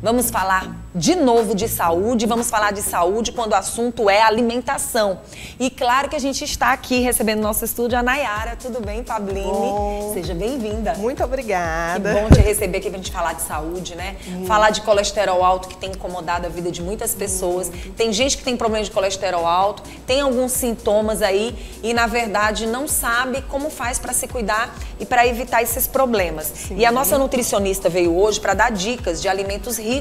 Vamos falar de novo de saúde, vamos falar de saúde quando o assunto é alimentação. E claro que a gente está aqui recebendo no nosso estúdio a Nayara. Tudo bem, Pabline? Bom. Seja bem-vinda. Muito obrigada. Que bom te receber aqui pra gente falar de saúde, né? Falar de colesterol alto que tem incomodado a vida de muitas pessoas. Tem gente que tem problema de colesterol alto, tem alguns sintomas aí e, na verdade, não sabe como faz para se cuidar e para evitar esses problemas. Sim. E a nossa nutricionista veio hoje para dar dicas de alimentos ricos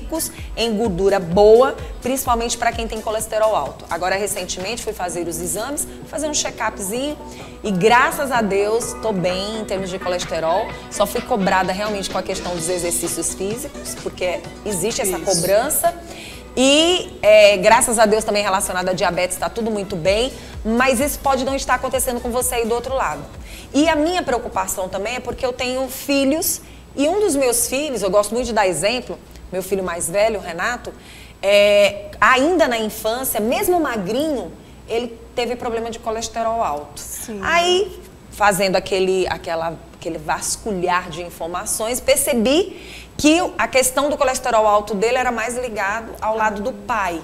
em gordura boa, principalmente para quem tem colesterol alto. Agora, recentemente, fui fazer os exames, fazer um check-upzinho e, graças a Deus, tô bem em termos de colesterol. Só fui cobrada realmente com a questão dos exercícios físicos, porque existe essa cobrança. E, graças a Deus, também relacionado a diabetes, está tudo muito bem, mas isso pode não estar acontecendo com você aí do outro lado. E a minha preocupação também é porque eu tenho filhos e um dos meus filhos, eu gosto muito de dar exemplo, meu filho mais velho, o Renato, ainda na infância, mesmo magrinho, ele teve problema de colesterol alto. Sim. Aí, fazendo aquele vasculhar de informações, percebi que a questão do colesterol alto dele era mais ligado ao lado do pai.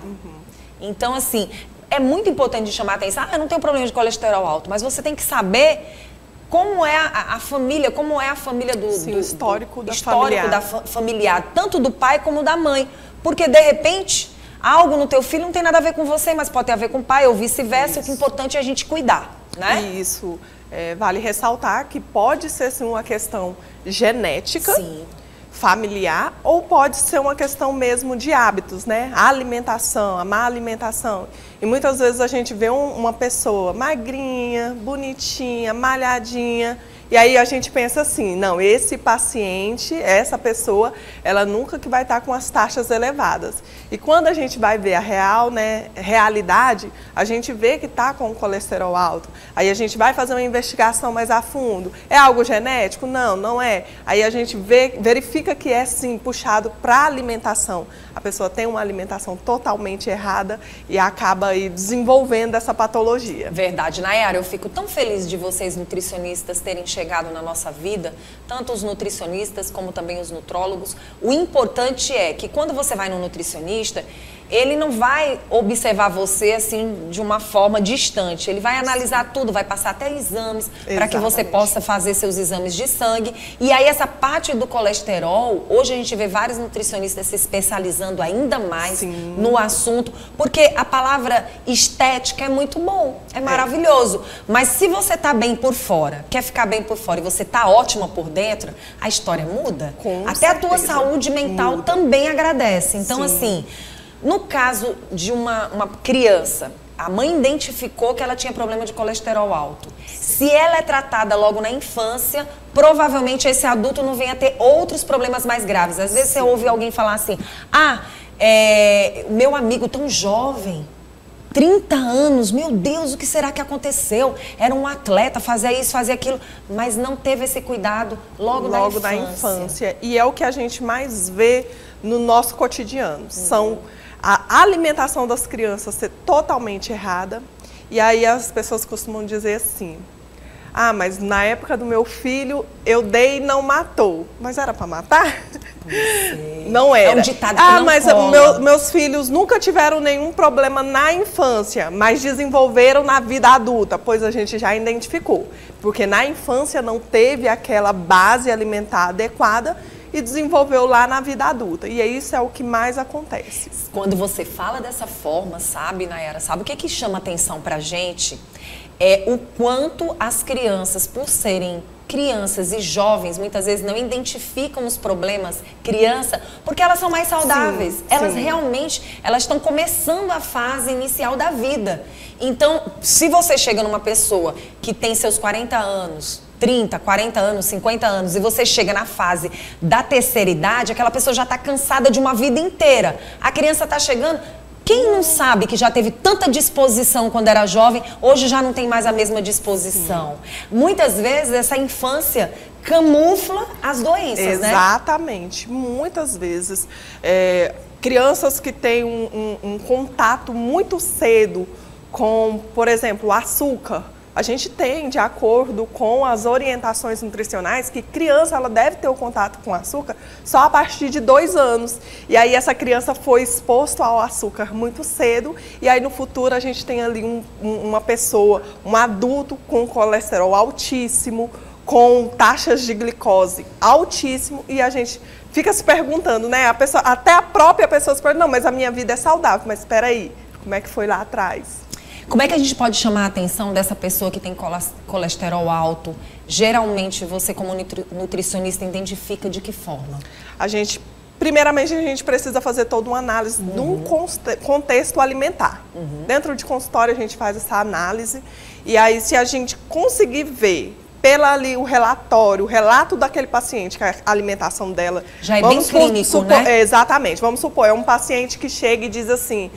Então, assim, é muito importante chamar a atenção. Eu não tenho problema de colesterol alto, mas você tem que saber como é a família, como é a família do histórico familiar, tanto do pai como da mãe. Porque, de repente, algo no teu filho não tem nada a ver com você, mas pode ter a ver com o pai ou vice-versa. O que é importante é a gente cuidar, né? Isso. Vale ressaltar que pode ser, sim, uma questão genética, sim, familiar, ou pode ser uma questão mesmo de hábitos, né? A alimentação, a má alimentação. E muitas vezes a gente vê uma pessoa magrinha, bonitinha, malhadinha, e aí a gente pensa assim, não, esse paciente, essa pessoa, ela nunca que vai estar com as taxas elevadas. E quando a gente vai ver a realidade, a gente vê que está com o colesterol alto. Aí a gente vai fazer uma investigação mais a fundo. É algo genético? Não, não é. Aí a gente verifica que é sim puxado para a alimentação. A pessoa tem uma alimentação totalmente errada e acaba aí desenvolvendo essa patologia. Verdade, Nayara, eu fico tão feliz de vocês nutricionistas terem chegado na nossa vida, tanto os nutricionistas como também os nutrólogos. O importante é que quando você vai no nutricionista, ele não vai observar você assim de uma forma distante. Ele vai analisar tudo, vai passar até exames para que você possa fazer seus exames de sangue. E aí essa parte do colesterol, hoje a gente vê vários nutricionistas se especializando ainda mais no assunto, porque a palavra estética é muito bom, é maravilhoso. Mas se você tá bem por fora, quer ficar bem por fora e você tá ótima por dentro, a história muda. Até a tua saúde mental também agradece. Então, assim, no caso de uma criança, a mãe identificou que ela tinha problema de colesterol alto. Se ela é tratada logo na infância, provavelmente esse adulto não vem a ter outros problemas mais graves. Às vezes você ouve alguém falar assim, meu amigo tão jovem, 30 anos, meu Deus, o que será que aconteceu? Era um atleta, fazia isso, fazia aquilo, mas não teve esse cuidado logo da infância. E é o que a gente mais vê no nosso cotidiano. São a alimentação das crianças ser totalmente errada. E aí as pessoas costumam dizer assim, mas na época do meu filho eu dei e não matou. Mas era para matar? Não era. É um ditado que não mas cola. Meus filhos nunca tiveram nenhum problema na infância, mas desenvolveram na vida adulta, pois a gente já identificou. Porque na infância não teve aquela base alimentar adequada e desenvolveu lá na vida adulta. E isso é o que mais acontece. Quando você fala dessa forma, sabe, Nayara, sabe o que chama atenção pra gente? É o quanto as crianças, por serem crianças e jovens, muitas vezes não identificam os problemas criança, porque elas são mais saudáveis. Elas realmente, elas estão começando a fase inicial da vida. Então, se você chega numa pessoa que tem seus 40 anos, 30, 40 anos, 50 anos, e você chega na fase da terceira idade, aquela pessoa já está cansada de uma vida inteira. A criança está chegando... Quem não sabe que já teve tanta disposição quando era jovem, hoje já não tem mais a mesma disposição? Muitas vezes essa infância camufla as doenças, né? Exatamente. Muitas vezes, crianças que têm um contato muito cedo com, por exemplo, o açúcar, A gente tem, de acordo com as orientações nutricionais, que criança ela deve ter o contato com açúcar só a partir de 2 anos. E aí essa criança foi exposta ao açúcar muito cedo, e aí no futuro a gente tem ali uma pessoa, um adulto com colesterol altíssimo, com taxas de glicose altíssimo, e a gente fica se perguntando, né? Até a própria pessoa se pergunta, não, mas a minha vida é saudável, mas espera aí, como é que foi lá atrás? Como é que a gente pode chamar a atenção dessa pessoa que tem colesterol alto? Geralmente, você como nutricionista identifica de que forma? Primeiramente, a gente precisa fazer toda uma análise de um contexto alimentar. Dentro de consultório, a gente faz essa análise, e aí se a gente conseguir ver o relato daquele paciente, que a alimentação dela... Já é bem clínico, né? Exatamente. Vamos supor, é um paciente que chega e diz assim...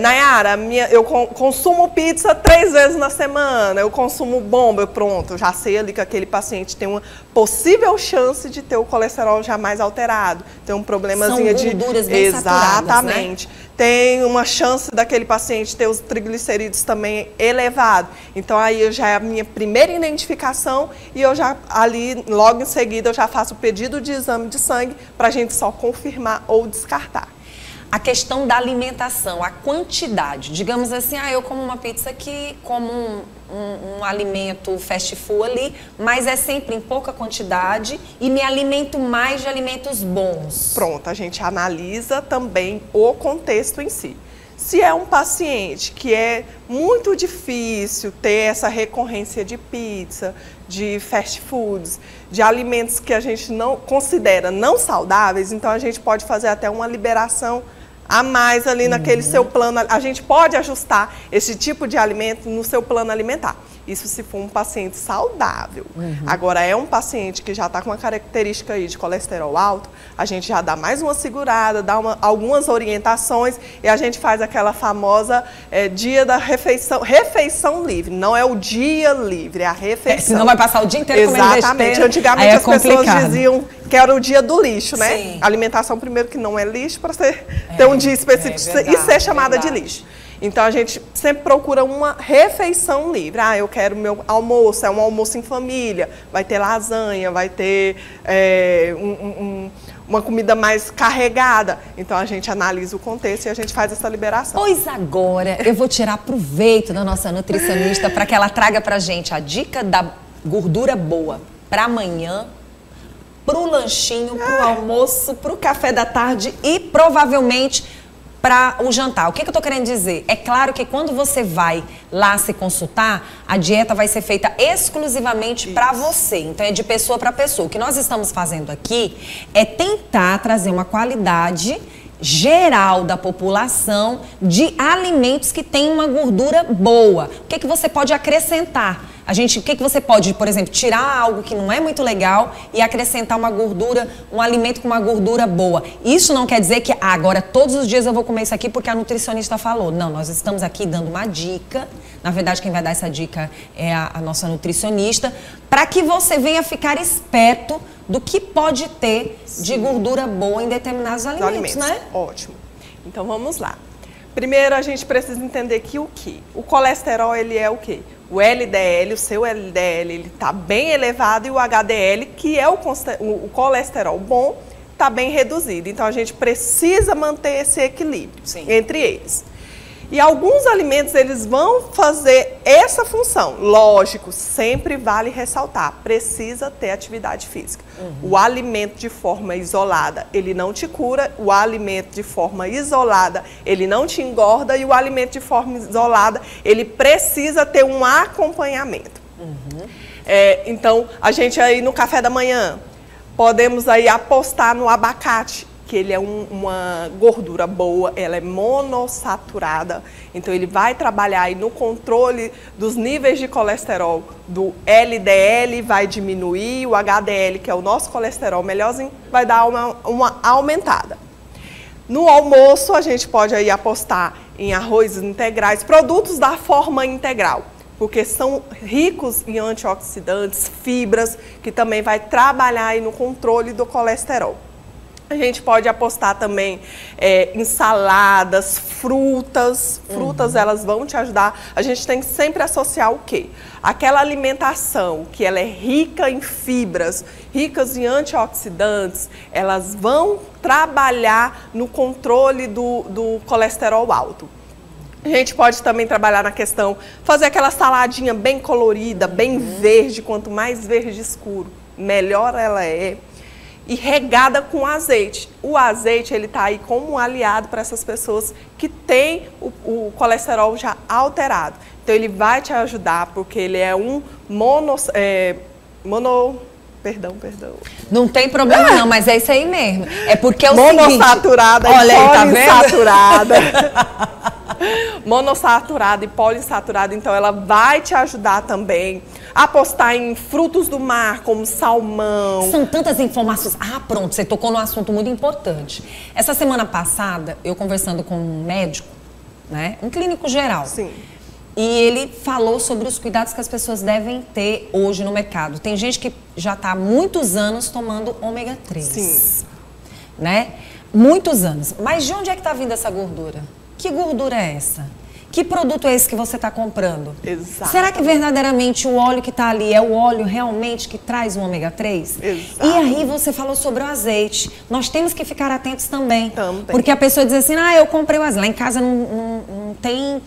Nayara, eu consumo pizza 3 vezes na semana, eu consumo bomba, pronto, eu já sei ali que aquele paciente tem uma possível chance de ter o colesterol já mais alterado, tem um problemazinho de... São gorduras bem Exatamente. Saturadas, né? Tem uma chance daquele paciente ter os triglicerídeos também elevados. Então aí já é a minha primeira identificação, e eu já ali, logo em seguida, eu já faço o pedido de exame de sangue para a gente só confirmar ou descartar. A questão da alimentação, a quantidade. Digamos assim, eu como uma pizza aqui, como um alimento fast food ali, mas é sempre em pouca quantidade e me alimento mais de alimentos bons. Pronto, a gente analisa também o contexto em si. Se é um paciente que é muito difícil ter essa recorrência de pizza, de fast foods, de alimentos que a gente não considera não saudáveis, então a gente pode fazer até uma liberação a mais ali naquele seu plano. A gente pode ajustar esse tipo de alimento no seu plano alimentar. Isso se for um paciente saudável. Agora, é um paciente que já está com uma característica aí de colesterol alto, a gente já dá mais uma segurada, dá algumas orientações, e a gente faz aquela famosa dia da refeição livre. Não é o dia livre, é a refeição. Senão vai passar o dia inteiro comendo besteira. Exatamente. Antigamente as pessoas diziam que era o dia do lixo, né? Sim. Alimentação, primeiro, que não é lixo, para ter um dia específico verdade, e ser chamada de lixo. Então, a gente sempre procura uma refeição livre. Eu quero meu almoço, é um almoço em família, vai ter lasanha, vai ter uma comida mais carregada. Então, a gente analisa o contexto e a gente faz essa liberação. Pois agora, eu vou tirar proveito da nossa nutricionista para que ela traga pra gente a dica da gordura boa para amanhã, pro lanchinho, pro almoço, pro café da tarde e provavelmente para o jantar. O que eu tô querendo dizer? É claro que quando você vai lá se consultar, a dieta vai ser feita exclusivamente para você. Então é de pessoa para pessoa. O que nós estamos fazendo aqui é tentar trazer uma qualidade geral da população de alimentos que têm uma gordura boa. O que você pode acrescentar? O que você pode, por exemplo, tirar algo que não é muito legal e acrescentar uma gordura, um alimento com uma gordura boa. Isso não quer dizer que agora todos os dias eu vou comer isso aqui porque a nutricionista falou. Não, nós estamos aqui dando uma dica. Na verdade, quem vai dar essa dica é a nossa nutricionista, para que você venha ficar esperto do que pode ter de gordura boa em determinados alimentos, né? Ótimo. Então, vamos lá. Primeiro, a gente precisa entender que o colesterol, ele é o quê? O LDL, o seu LDL, ele está bem elevado, e o HDL, que é o colesterol bom, está bem reduzido. Então, a gente precisa manter esse equilíbrio entre eles. E alguns alimentos, eles vão fazer essa função. Lógico, sempre vale ressaltar, precisa ter atividade física. O alimento de forma isolada, ele não te cura. O alimento de forma isolada, ele não te engorda. E o alimento de forma isolada, ele precisa ter um acompanhamento. Então, a gente aí no café da manhã, podemos aí apostar no abacate, que ele é uma gordura boa, ela é monossaturada, então ele vai trabalhar aí no controle dos níveis de colesterol do LDL, vai diminuir, o HDL, que é o nosso colesterol melhorzinho, vai dar uma aumentada. No almoço, a gente pode aí apostar em arrozes integrais, produtos da forma integral, porque são ricos em antioxidantes, fibras, que também vai trabalhar aí no controle do colesterol. A gente pode apostar também em saladas, frutas. Frutas, elas vão te ajudar. A gente tem que sempre associar o quê? Aquela alimentação que ela é rica em fibras, ricas em antioxidantes, elas vão trabalhar no controle do colesterol alto. A gente pode também trabalhar na questão, fazer aquela saladinha bem colorida, bem verde. Quanto mais verde escuro, melhor ela é. E regada com azeite. O azeite, ele está aí como um aliado para essas pessoas que têm o colesterol já alterado. Então, ele vai te ajudar, porque ele é um Perdão. Não tem problema não, mas é isso aí mesmo. É porque é o monossaturada seguinte... Olha e aí, tá poliinsaturada. Monossaturada e poliinsaturada, então ela vai te ajudar também. Apostar em frutos do mar, como salmão. São tantas informações. Ah, pronto, você tocou num assunto muito importante. Essa semana passada, eu conversando com um médico, né, um clínico geral. Sim. E ele falou sobre os cuidados que as pessoas devem ter hoje no mercado. Tem gente que já está há muitos anos tomando ômega 3. Sim. Né? Muitos anos. Mas de onde é que está vindo essa gordura? Que gordura é essa? Que produto é esse que você está comprando? Exato. Será que verdadeiramente o óleo que está ali é o óleo realmente que traz o ômega 3? Exato. E aí você falou sobre o azeite. Nós temos que ficar atentos também. Também. Porque a pessoa diz assim, eu comprei o azeite. Lá em casa não tem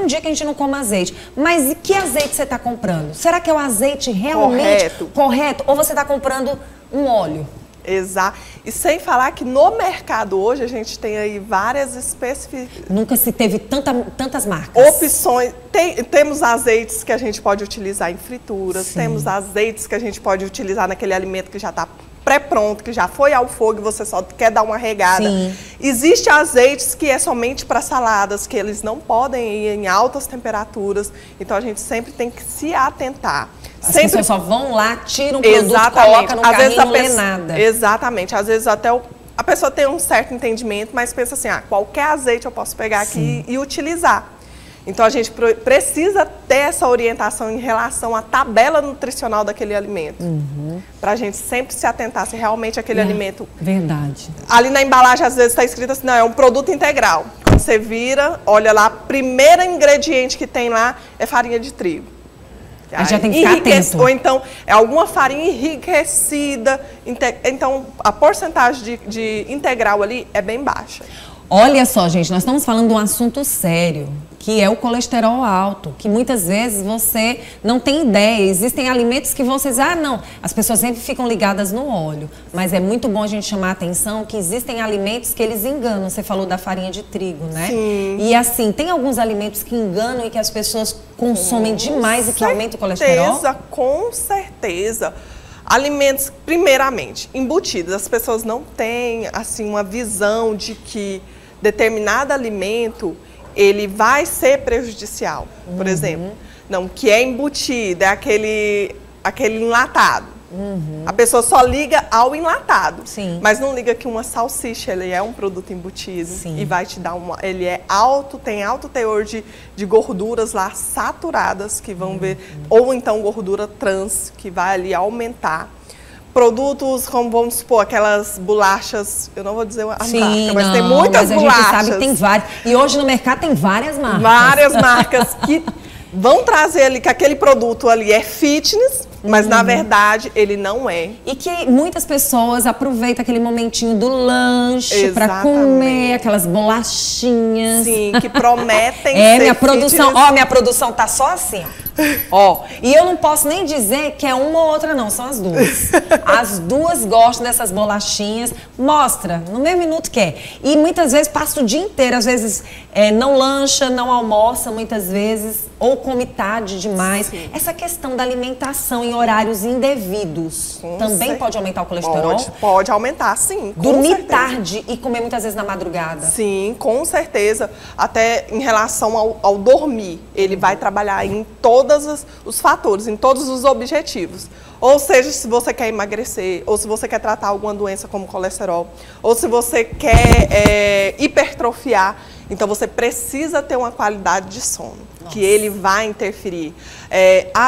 um dia que a gente não come azeite. Mas e que azeite você está comprando? Será que é o azeite realmente correto? Ou você está comprando um óleo? Exato. E sem falar que no mercado hoje a gente tem aí várias especificidades. Nunca se teve tantas marcas. Opções. Temos azeites que a gente pode utilizar em frituras, Sim. Temos azeites que a gente pode utilizar naquele alimento que já está pré-pronto, que já foi ao fogo e você só quer dar uma regada. Sim. Existem azeites que é somente para saladas, que eles não podem ir em altas temperaturas, então a gente sempre tem que se atentar. As pessoas só vão lá, tiram um produto, colocam no carrinho e não lê nada. Exatamente. Às vezes até a pessoa tem um certo entendimento, mas pensa assim, qualquer azeite eu posso pegar aqui e utilizar. Então, a gente precisa ter essa orientação em relação à tabela nutricional daquele alimento. Para a gente sempre se atentar se realmente aquele alimento... Verdade. Ali na embalagem, às vezes, está escrito assim, não, é um produto integral. Quando você vira, olha lá, o primeiro ingrediente que tem lá é farinha de trigo. A gente já tem que ficar atento. Ou então, é alguma farinha enriquecida. Então, a porcentagem de integral ali é bem baixa. Olha só, gente, nós estamos falando de um assunto sério, que é o colesterol alto, que muitas vezes você não tem ideia. Existem alimentos que você diz, não, as pessoas sempre ficam ligadas no óleo. Mas é muito bom a gente chamar a atenção que existem alimentos que eles enganam. Você falou da farinha de trigo, né? Sim. E assim, tem alguns alimentos que enganam e que as pessoas consomem demais e que aumentam o colesterol? Com certeza. Alimentos, primeiramente, embutidos. As pessoas não têm, assim, uma visão de que determinado alimento, ele vai ser prejudicial. Por exemplo, não, que é embutido, é aquele enlatado. A pessoa só liga ao enlatado, mas não liga que uma salsicha, ele é um produto embutido e vai te dar ele é tem alto teor de gorduras lá saturadas que vão ver, ou então gordura trans que vai ali aumentar. Produtos como, vamos supor, aquelas bolachas, eu não vou dizer a marca, mas tem muitas bolachas. Mas a gente sabe que tem várias. E hoje no mercado tem várias marcas. Várias marcas que vão trazer ali que aquele produto ali é fitness, mas na verdade ele não é. E que muitas pessoas aproveitam aquele momentinho do lanche para comer aquelas bolachinhas. Sim, que prometem ser minha produção, minha produção tá só assim, e eu não posso nem dizer que é uma ou outra não, são as duas. As duas gostam dessas bolachinhas, mostra, no mesmo minuto quer. E muitas vezes passa o dia inteiro, às vezes não lancha, não almoça muitas vezes, ou come tarde demais. Sim. Essa questão da alimentação em horários indevidos também pode aumentar o colesterol? Pode aumentar, sim. Dormir tarde e comer muitas vezes na madrugada? Sim, com certeza. Até em relação ao dormir, ele vai trabalhar em todos os fatores, em todos os objetivos. Ou seja, se você quer emagrecer, ou se você quer tratar alguma doença como colesterol, ou se você quer hipertrofiar. Então você precisa ter uma qualidade de sono, que ele vai interferir.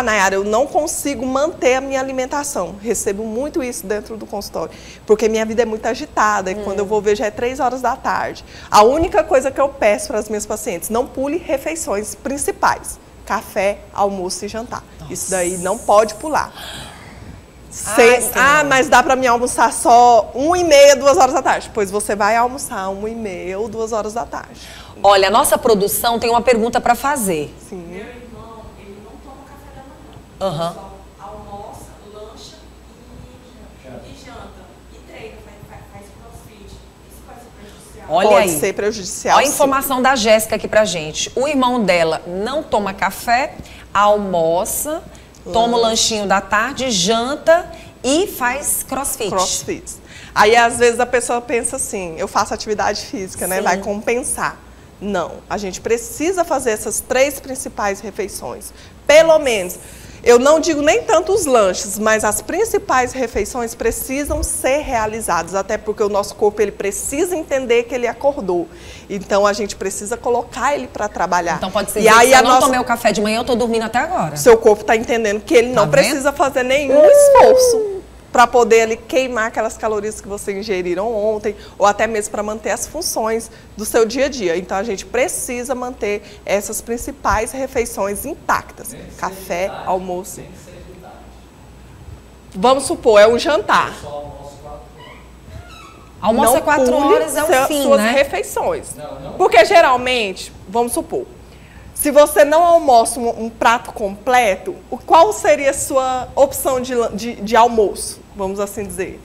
Nayara, eu não consigo manter a minha alimentação. Recebo muito isso dentro do consultório, porque minha vida é muito agitada e quando eu vou ver já é 3 horas da tarde. A única coisa que eu peço para as minhas pacientes, não pule refeições principais. Café, almoço e jantar. Nossa. Isso daí não pode pular. Mas dá para mim almoçar só 1h30, 2 horas da tarde. Pois você vai almoçar 1h30 ou 2 horas da tarde. Olha, a nossa produção tem uma pergunta para fazer. Sim. Meu irmão, ele não toma café da manhã. Aham. Só almoça, lancha e janta. E treina, faz crossfit. Isso pode ser prejudicial? Olha Pode aí. ser prejudicial. Olha a informação da Jéssica aqui pra gente. O irmão dela não toma café, almoça, toma o lanchinho da tarde, janta e faz crossfit. Crossfit. Aí, às vezes, a pessoa pensa assim, eu faço atividade física, né? Vai compensar. Não, a gente precisa fazer essas 3 principais refeições. Pelo menos, eu não digo nem tanto os lanches, mas as principais refeições precisam ser realizadas, até porque o nosso corpo ele precisa entender que ele acordou. Então, a gente precisa colocar ele para trabalhar. Então, pode ser que se eu não tomei o café de manhã, eu tô dormindo até agora. Seu corpo está entendendo que ele não precisa fazer nenhum esforço para poder ali queimar aquelas calorias que você ingeriram ontem, ou até mesmo para manter as funções do seu dia a dia. Então, a gente precisa manter essas principais refeições intactas. Café, almoço. Vamos supor, é um jantar. Almoço é 4 horas, é o fim, suas né? refeições. Porque, geralmente, vamos supor, se você não almoça um prato completo, qual seria a sua opção de almoço? Vamos assim dizer.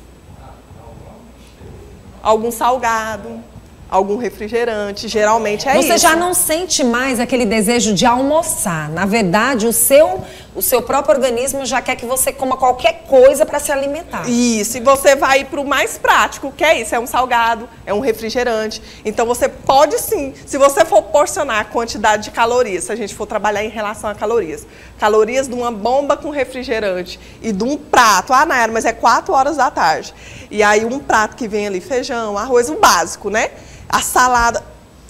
Algum salgado, algum refrigerante, geralmente é isso. Você já não sente mais aquele desejo de almoçar. Na verdade, o seu próprio organismo já quer que você coma qualquer coisa para se alimentar. Isso, e você vai para o mais prático, que é isso, é um salgado, é um refrigerante. Então você pode sim, se você for porcionar a quantidade de calorias, se a gente for trabalhar em relação a calorias de uma bomba com refrigerante e de um prato, Nayara, mas é 4 horas da tarde. E aí um prato que vem ali, feijão, arroz, o básico, né? A salada,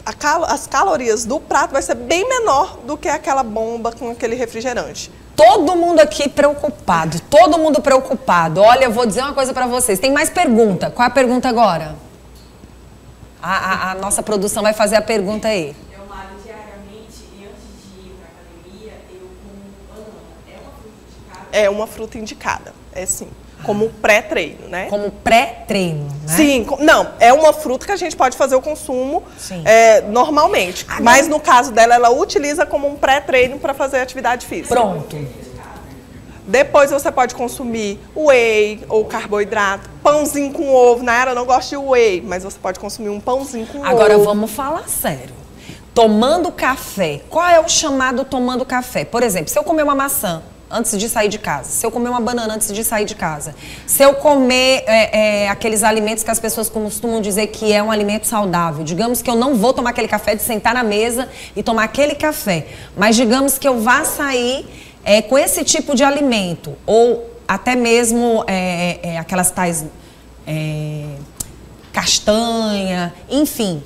as calorias do prato vai ser bem menor do que aquela bomba com aquele refrigerante. Todo mundo aqui preocupado, todo mundo preocupado. Olha, eu vou dizer uma coisa pra vocês. Tem mais pergunta? Qual é a pergunta agora? A nossa produção vai fazer a pergunta aí. Eu malho diariamente e antes de ir pra academia, eu como banana. É uma fruta indicada? É uma fruta indicada, é sim. Como pré-treino, né? Como pré-treino, né? Sim, não, é uma fruta que a gente pode fazer o consumo normalmente. Mas no caso dela, ela utiliza como um pré-treino para fazer atividade física. Pronto. Depois você pode consumir whey ou carboidrato, pãozinho com ovo. Nayara, eu não gosto de whey, mas você pode consumir um pãozinho com ovo. Agora vamos falar sério. Tomando café, qual é o chamado tomando café? Por exemplo, se eu comer uma maçã antes de sair de casa, se eu comer uma banana antes de sair de casa, se eu comer aqueles alimentos que as pessoas costumam dizer que é um alimento saudável, digamos que eu não vou tomar aquele café de sentar na mesa e tomar aquele café, mas digamos que eu vá sair com esse tipo de alimento, ou até mesmo aquelas tais castanha, enfim.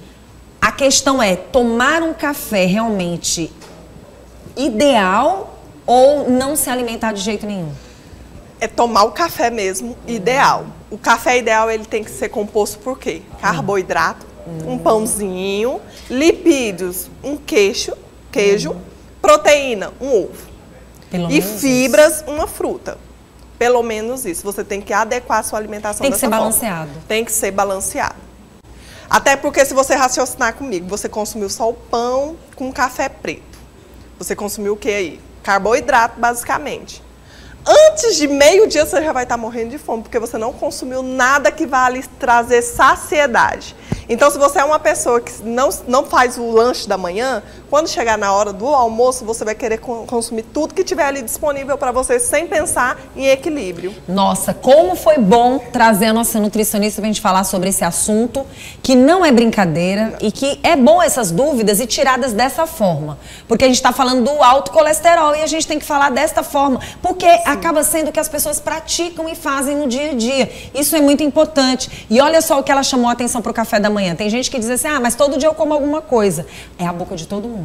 A questão é tomar um café realmente ideal ou não se alimentar de jeito nenhum? É tomar o café mesmo, ideal. O café ideal ele tem que ser composto por quê? Carboidrato, um pãozinho, lipídios, um queijo, proteína, um ovo. E fibras, uma fruta. Pelo menos isso. Você tem que adequar a sua alimentação dessa forma. Tem que ser balanceado. Tem que ser balanceado. Até porque se você raciocinar comigo, você consumiu só o pão com café preto. Você consumiu o que aí? Carboidrato, basicamente. Antes de meio-dia, você já vai estar morrendo de fome, porque você não consumiu nada que vá lhe trazer saciedade. Então, se você é uma pessoa que não faz o lanche da manhã, Quando chegar na hora do almoço, você vai querer consumir tudo que tiver ali disponível para você, sem pensar em equilíbrio. Nossa, como foi bom trazer a nossa nutricionista para a gente falar sobre esse assunto, que não é brincadeira e que é bom essas dúvidas e tiradas dessa forma. Porque a gente está falando do alto colesterol e a gente tem que falar desta forma, porque acaba sendo o que as pessoas praticam e fazem no dia a dia. Isso é muito importante. E olha só o que ela chamou a atenção para o café da manhã. Tem gente que diz assim, mas todo dia eu como alguma coisa. É a boca de todo mundo.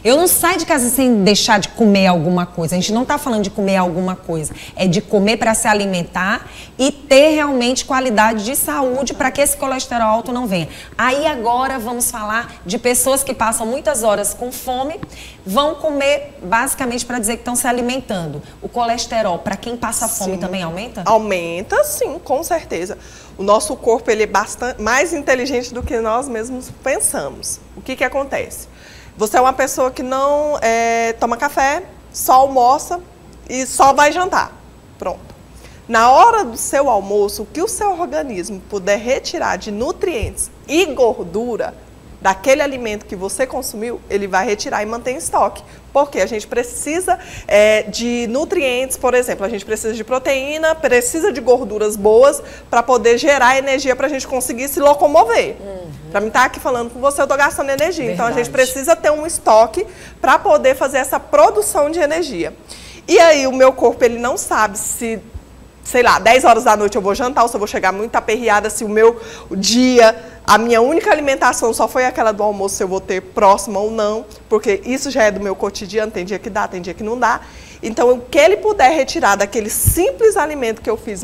Eu não saio de casa sem deixar de comer alguma coisa. A gente não está falando de comer alguma coisa. É de comer para se alimentar e ter realmente qualidade de saúde para que esse colesterol alto não venha. Aí agora vamos falar de pessoas que passam muitas horas com fome, vão comer basicamente para dizer que estão se alimentando. O colesterol, para quem passa fome, também aumenta? Aumenta, sim, com certeza. O nosso corpo ele é bastante mais inteligente do que nós mesmos pensamos. O que acontece? Você é uma pessoa que não toma café, só almoça e só vai jantar. Pronto. Na hora do seu almoço, o que o seu organismo puder retirar de nutrientes e gordura daquele alimento que você consumiu, ele vai retirar e manter em estoque. Porque a gente precisa de nutrientes, por exemplo, a gente precisa de proteína, precisa de gorduras boas para poder gerar energia para a gente conseguir se locomover. Para mim estar aqui falando com você, eu estou gastando energia. Verdade. Então a gente precisa ter um estoque para poder fazer essa produção de energia. E aí o meu corpo ele não sabe se, sei lá, 10 horas da noite eu vou jantar ou se eu vou chegar muito aperreada, se o meu dia, a minha única alimentação só foi aquela do almoço, se eu vou ter próxima ou não, porque isso já é do meu cotidiano, tem dia que dá, tem dia que não dá. Então, o que ele puder retirar daquele simples alimento que eu fiz,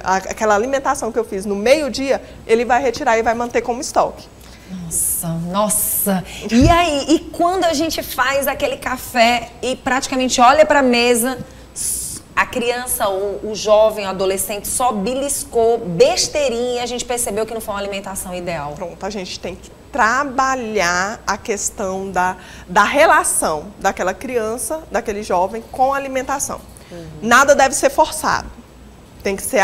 aquela alimentação que eu fiz no meio-dia, ele vai retirar e vai manter como estoque. Nossa. E aí, e quando a gente faz aquele café e praticamente olha para a mesa, a criança, o jovem, o adolescente só beliscou besteirinha e a gente percebeu que não foi uma alimentação ideal. Pronto, a gente tem que trabalhar a questão da relação daquela criança, daquele jovem com a alimentação. Nada deve ser forçado. Tem que ser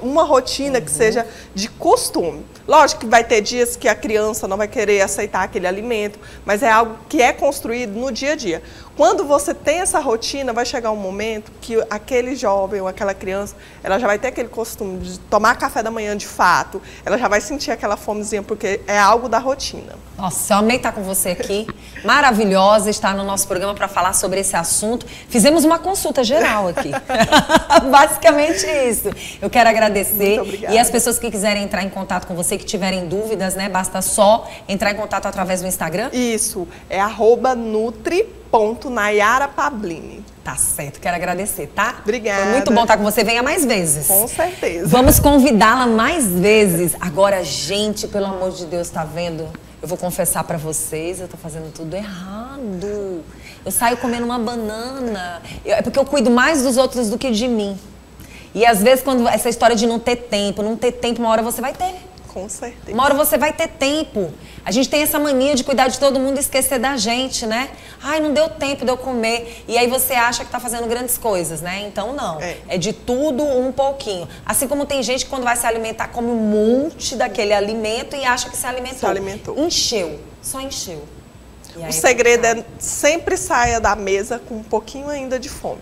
uma rotina que seja de costume. Lógico que vai ter dias que a criança não vai querer aceitar aquele alimento, mas é algo que é construído no dia a dia. Quando você tem essa rotina, vai chegar um momento que aquele jovem ou aquela criança, ela já vai ter aquele costume de tomar café da manhã de fato, ela já vai sentir aquela fomezinha, porque é algo da rotina. Nossa, eu amei estar com você aqui, maravilhosa, estar no nosso programa para falar sobre esse assunto. Fizemos uma consulta geral aqui, basicamente isso. Eu quero agradecer. Muito obrigada. E as pessoas que quiserem entrar em contato com você, que tiverem dúvidas, né, basta só entrar em contato através do Instagram? Isso, é @nutri.nayarapablini. Tá certo, quero agradecer, tá? Obrigada. Foi muito bom estar com você, venha mais vezes. Com certeza. Vamos convidá-la mais vezes. Agora, gente, pelo amor de Deus, tá vendo? Eu vou confessar pra vocês, eu tô fazendo tudo errado. Eu saio comendo uma banana. É porque eu cuido mais dos outros do que de mim. E às vezes, quando essa história de não ter tempo, uma hora você vai ter. Com certeza. Uma hora você vai ter tempo. A gente tem essa mania de cuidar de todo mundo e esquecer da gente, né? Ai, não deu tempo de eu comer. E aí você acha que tá fazendo grandes coisas, né? Então não. É de tudo um pouquinho. Assim como tem gente que quando vai se alimentar come um monte daquele alimento e acha que se alimentou. Se alimentou. Encheu. Só encheu. O segredo é sempre saia da mesa com um pouquinho ainda de fome.